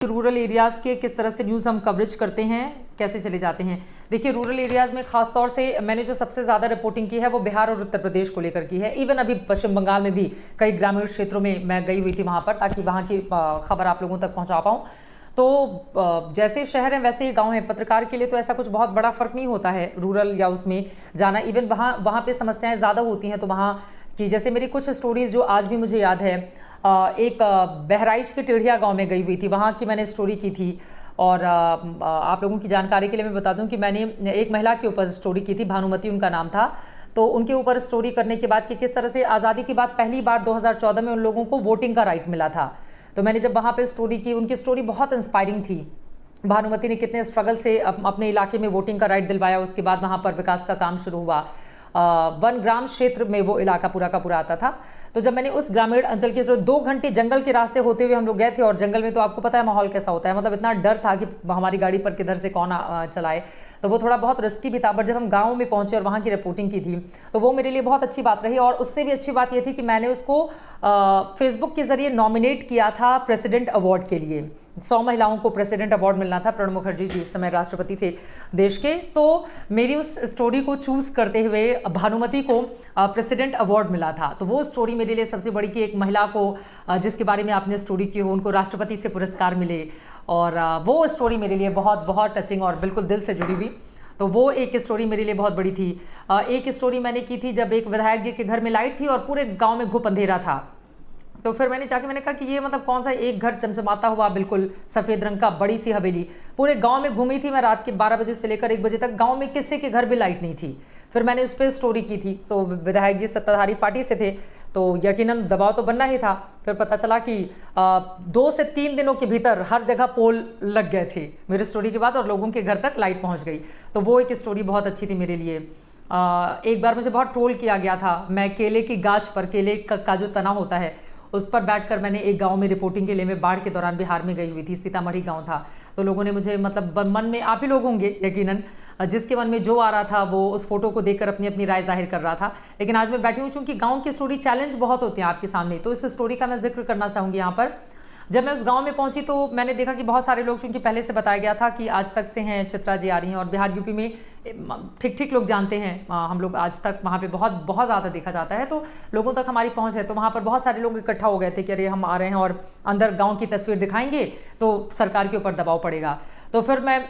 Rural areas के किस तरह से न्यूज़ हम कवरेज करते हैं, कैसे चले जाते हैं। देखिए, रूरल एरियाज़ में खास तौर से मैंने जो सबसे ज़्यादा रिपोर्टिंग की है वो बिहार और उत्तर प्रदेश को लेकर की है। इवन अभी पश्चिम बंगाल में भी कई ग्रामीण क्षेत्रों में मैं गई हुई थी वहाँ पर, ताकि वहाँ की खबर आप लोगों तक पहुँचा पाऊँ। तो जैसे शहर हैं वैसे ही गाँव हैं। पत्रकार के लिए तो ऐसा कुछ बहुत बड़ा फ़र्क नहीं होता है रूरल या उसमें जाना। इवन वहाँ पर समस्याएँ ज़्यादा होती हैं। तो वहाँ की जैसे मेरी कुछ स्टोरीज़ जो आज भी मुझे याद है, एक बहराइच के टेढ़िया गांव में गई हुई थी, वहाँ की मैंने स्टोरी की थी। और आप लोगों की जानकारी के लिए मैं बता दूं कि मैंने एक महिला के ऊपर स्टोरी की थी, भानुमति उनका नाम था। तो उनके ऊपर स्टोरी करने के बाद कि किस तरह से आज़ादी के बाद पहली बार 2014 में उन लोगों को वोटिंग का राइट मिला था। तो मैंने जब वहाँ पर स्टोरी की, उनकी स्टोरी बहुत इंस्पायरिंग थी। भानुमति ने कितने स्ट्रगल से अपने इलाके में वोटिंग का राइट दिलवाया, उसके बाद वहाँ पर विकास का काम शुरू हुआ। वन ग्राम क्षेत्र में वो इलाका पूरा का पूरा आता था। तो जब मैंने उस ग्रामीण अंचल के 2 घंटे जंगल के रास्ते होते हुए हम लोग गए थे, और जंगल में तो आपको पता है माहौल कैसा होता है, मतलब इतना डर था कि हमारी गाड़ी पर किधर से कौन चलाए, तो वो थोड़ा बहुत रिस्की भी था। बट जब हम गांव में पहुंचे और वहां की रिपोर्टिंग की थी, तो वो मेरे लिए बहुत अच्छी बात रही। और उससे भी अच्छी बात ये थी कि मैंने उसको फेसबुक के जरिए नॉमिनेट किया था प्रेसिडेंट अवार्ड के लिए। 100 महिलाओं को प्रेसिडेंट अवार्ड मिलना था। प्रणब मुखर्जी जी इस समय राष्ट्रपति थे देश के। तो मेरी उस स्टोरी को चूज करते हुए भानुमति को प्रेसिडेंट अवार्ड मिला था। तो वो स्टोरी मेरे लिए सबसे बड़ी कि एक महिला को जिसके बारे में आपने स्टोरी की हो, उनको राष्ट्रपति से पुरस्कार मिले। और वो स्टोरी मेरे लिए बहुत बहुत टचिंग और बिल्कुल दिल से जुड़ी हुई। तो वो एक स्टोरी मेरे लिए बहुत बड़ी थी। एक स्टोरी मैंने की थी जब एक विधायक जी के घर में लाइट थी और पूरे गाँव में घुप अंधेरा था। तो फिर मैंने कहा कि ये मतलब कौन सा एक घर चमचमाता हुआ बिल्कुल सफ़ेद रंग का, बड़ी सी हवेली। पूरे गांव में घूमी थी मैं रात के 12 बजे से लेकर 1 बजे तक, गांव में किसी के घर भी लाइट नहीं थी। फिर मैंने उस पर स्टोरी की थी। तो विधायक जी सत्ताधारी पार्टी से थे, तो यकीनन दबाव तो बनना ही था। फिर पता चला कि 2 से 3 दिनों के भीतर हर जगह पोल लग गए थे मेरी स्टोरी के बाद, और लोगों के घर तक लाइट पहुँच गई। तो वो एक स्टोरी बहुत अच्छी थी मेरे लिए। एक बार मुझे बहुत ट्रोल किया गया था। मैं केले की गाछ पर, केले का जो तना होता है उस पर बैठकर मैंने एक गांव में रिपोर्टिंग के लिए, मैं बाढ़ के दौरान बिहार में गई हुई थी, सीतामढ़ी गांव था। तो लोगों ने मुझे, मतलब मन में आप ही लोग होंगे यकीनन, जिसके मन में जो आ रहा था वो उस फोटो को देखकर अपनी अपनी राय जाहिर कर रहा था। लेकिन आज मैं बैठी हूँ, चूंकि गाँव की स्टोरी चैलेंज बहुत होते हैं आपके सामने, तो इस स्टोरी का मैं जिक्र करना चाहूँगी यहाँ पर। जब मैं उस गांव में पहुंची तो मैंने देखा कि बहुत सारे लोग, चूंकि पहले से बताया गया था कि आज तक से हैं, चित्रा जी आ रही हैं, और बिहार यूपी में ठीक ठीक लोग जानते हैं। हम लोग आज तक वहाँ पे बहुत बहुत ज़्यादा देखा जाता है, तो लोगों तक हमारी पहुँच है। तो वहाँ पर बहुत सारे लोग इकट्ठा हो गए थे कि अरे हम आ रहे हैं और अंदर गाँव की तस्वीर दिखाएंगे तो सरकार के ऊपर दबाव पड़ेगा। तो फिर मैं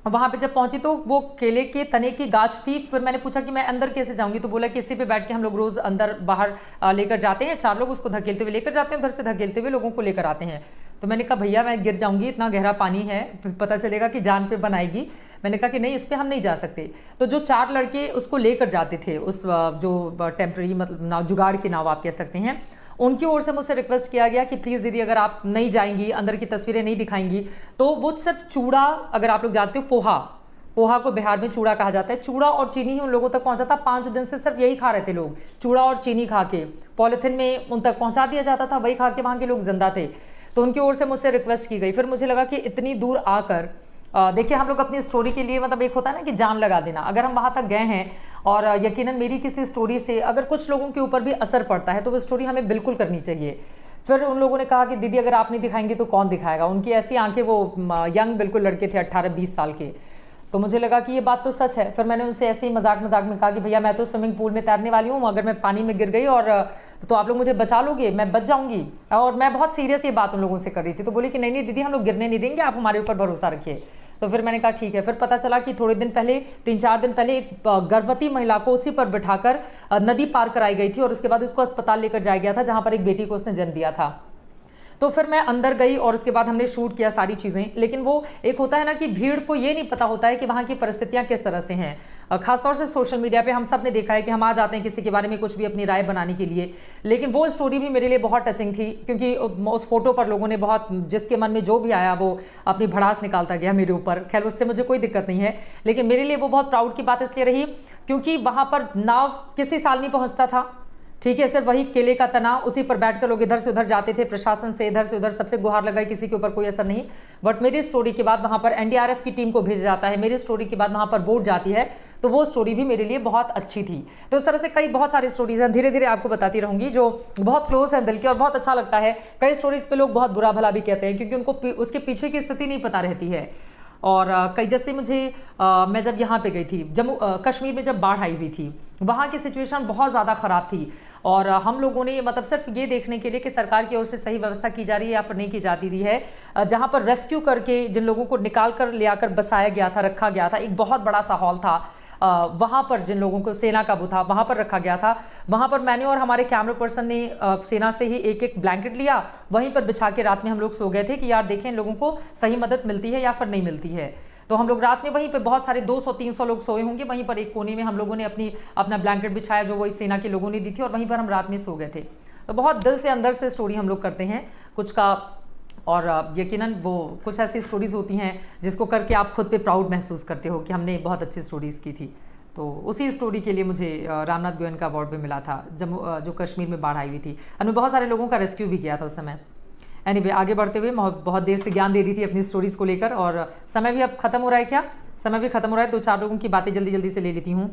वहाँ पे जब पहुंची तो वो केले के तने की गाछ थी। फिर मैंने पूछा कि मैं अंदर कैसे जाऊंगी, तो बोला कि इसी पे बैठ के हम लोग रोज अंदर बाहर लेकर जाते हैं, 4 लोग उसको धकेलते हुए लेकर जाते हैं, उधर से धकेलते हुए लोगों को लेकर आते हैं। तो मैंने कहा भैया मैं गिर जाऊंगी, इतना गहरा पानी है, पता चलेगा कि जान पे बनाएगी। मैंने कहा कि नहीं, इस पर हम नहीं जा सकते। तो जो 4 लड़के उसको लेकर जाते थे, उस जो टेम्प्रेरी मतलब नाव, जुगाड़ की नाव आप कह सकते हैं, उनकी ओर से मुझसे रिक्वेस्ट किया गया कि प्लीज़ दीदी अगर आप नहीं जाएंगी, अंदर की तस्वीरें नहीं दिखाएंगी, तो वो सिर्फ चूड़ा, अगर आप लोग जानते हो पोहा को बिहार में चूड़ा कहा जाता है, चूड़ा और चीनी ही उन लोगों तक पहुंचा था। 5 दिन से सिर्फ यही खा रहे थे लोग, चूड़ा और चीनी खा के पॉलिथीन में उन तक पहुंचा दिया जाता था, वही खा के वहाँ के लोग जिंदा थे। तो उनकी ओर से मुझसे रिक्वेस्ट की गई। फिर मुझे लगा कि इतनी दूर आकर, देखिए हम लोग अपनी स्टोरी के लिए, मतलब एक होता है ना कि जान लगा देना, अगर हम वहाँ तक गए हैं और यकीनन मेरी किसी स्टोरी से अगर कुछ लोगों के ऊपर भी असर पड़ता है तो वो स्टोरी हमें बिल्कुल करनी चाहिए। फिर उन लोगों ने कहा कि दीदी अगर आप नहीं दिखाएंगे तो कौन दिखाएगा। उनकी ऐसी आंखें, वो यंग बिल्कुल लड़के थे, 18-20 साल के। तो मुझे लगा कि ये बात तो सच है। फिर मैंने उनसे ऐसे ही मजाक में कहा कि भैया मैं तो स्विमिंग पूल में तैरने वाली हूँ, अगर मैं पानी में गिर गई और तो आप लोग मुझे बचा लोगे, मैं बच जाऊंगी। और मैं बहुत सीरियस ये बात उन लोगों से कर रही थी। तो बोली कि नहीं दीदी हम लोग गिरने नहीं देंगे, आप हमारे ऊपर भरोसा रखिए। तो फिर मैंने कहा ठीक है। फिर पता चला कि थोड़े दिन पहले, 3-4 दिन पहले, एक गर्भवती महिला को उसी पर बिठाकर नदी पार कराई गई थी, और उसके बाद उसको अस्पताल लेकर जाया गया था जहाँ पर एक बेटी को उसने जन्म दिया था। तो फिर मैं अंदर गई और उसके बाद हमने शूट किया सारी चीज़ें। लेकिन वो एक होता है ना कि भीड़ को ये नहीं पता होता है कि वहाँ की परिस्थितियाँ किस तरह से हैं। खासतौर से सोशल मीडिया पे हम सब ने देखा है कि हम आ जाते हैं किसी के बारे में कुछ भी अपनी राय बनाने के लिए। लेकिन वो स्टोरी भी मेरे लिए बहुत टचिंग थी, क्योंकि उस फोटो पर लोगों ने बहुत, जिसके मन में जो भी आया वो अपनी भड़ास निकालता गया मेरे ऊपर। खैर उससे मुझे कोई दिक्कत नहीं है, लेकिन मेरे लिए वो बहुत प्राउड की बात इसलिए रही क्योंकि वहाँ पर नाव किसी साल नहीं पहुँचता था, ठीक है, सिर्फ वही केले का तना, उसी पर बैठकर लोग इधर से उधर जाते थे, प्रशासन से इधर से उधर सबसे गुहार लगाई, किसी के ऊपर कोई असर नहीं। बट मेरी स्टोरी के बाद वहाँ पर एनडीआरएफ की टीम को भेजा जाता है, मेरी स्टोरी के बाद वहाँ पर बोट जाती है, तो वो स्टोरी भी मेरे लिए बहुत अच्छी थी। तो इस तरह से कई बहुत सारी स्टोरीज हैं, धीरे धीरे आपको बताती रहूंगी, जो बहुत क्लोज है दिल के और बहुत अच्छा लगता है। कई स्टोरीज पे लोग बहुत बुरा भला भी कहते हैं क्योंकि उनको उसके पीछे की स्थिति नहीं पता रहती है। और कई जैसे मुझे मैं जब यहाँ पे गई थी जम्मू कश्मीर में, जब बाढ़ आई हुई थी, वहाँ की सिचुएशन बहुत ज़्यादा ख़राब थी और हम लोगों ने मतलब सिर्फ ये देखने के लिए कि सरकार की ओर से सही व्यवस्था की जा रही है या फिर नहीं की जाती रही है, जहाँ पर रेस्क्यू करके जिन लोगों को निकाल कर ले आकर बसाया गया था, रखा गया था, एक बहुत बड़ा सा हॉल था, वहाँ पर जिन लोगों को सेना का वो था वहाँ पर रखा गया था। वहाँ पर मैंने और हमारे कैमरा पर्सन ने सेना से ही एक एक ब्लैंकेट लिया, वहीं पर बिछा के रात में हम लोग सो गए थे कि यार देखें इन लोगों को सही मदद मिलती है या फिर नहीं मिलती है। तो हम लोग रात में वहीं पे बहुत सारे 200-300 लोग सोए होंगे, वहीं पर एक कोने में हम लोगों ने अपना ब्लैंकेट बिछाया जो वही सेना के लोगों ने दी थी और वहीं पर हम रात में सो गए थे। तो बहुत दिल से अंदर से स्टोरी हम लोग करते हैं कुछ का, और यकीनन वो कुछ ऐसी स्टोरीज होती हैं जिसको करके आप खुद पे प्राउड महसूस करते हो कि हमने बहुत अच्छी स्टोरीज़ की थी। तो उसी स्टोरी के लिए मुझे रामनाथ गोयन का अवार्ड भी मिला था, जम्मू जो कश्मीर में बाढ़ आई हुई थी, और मैं बहुत सारे लोगों का रेस्क्यू भी किया था उस समय। एनीवे, आगे बढ़ते हुए बहुत देर से ज्ञान दे रही थी अपनी स्टोरीज़ को लेकर, और समय भी अब खत्म हो रहा है। क्या समय भी खत्म हो रहा है, 2-4 लोगों की बातें जल्दी जल्दी से ले लेती हूँ।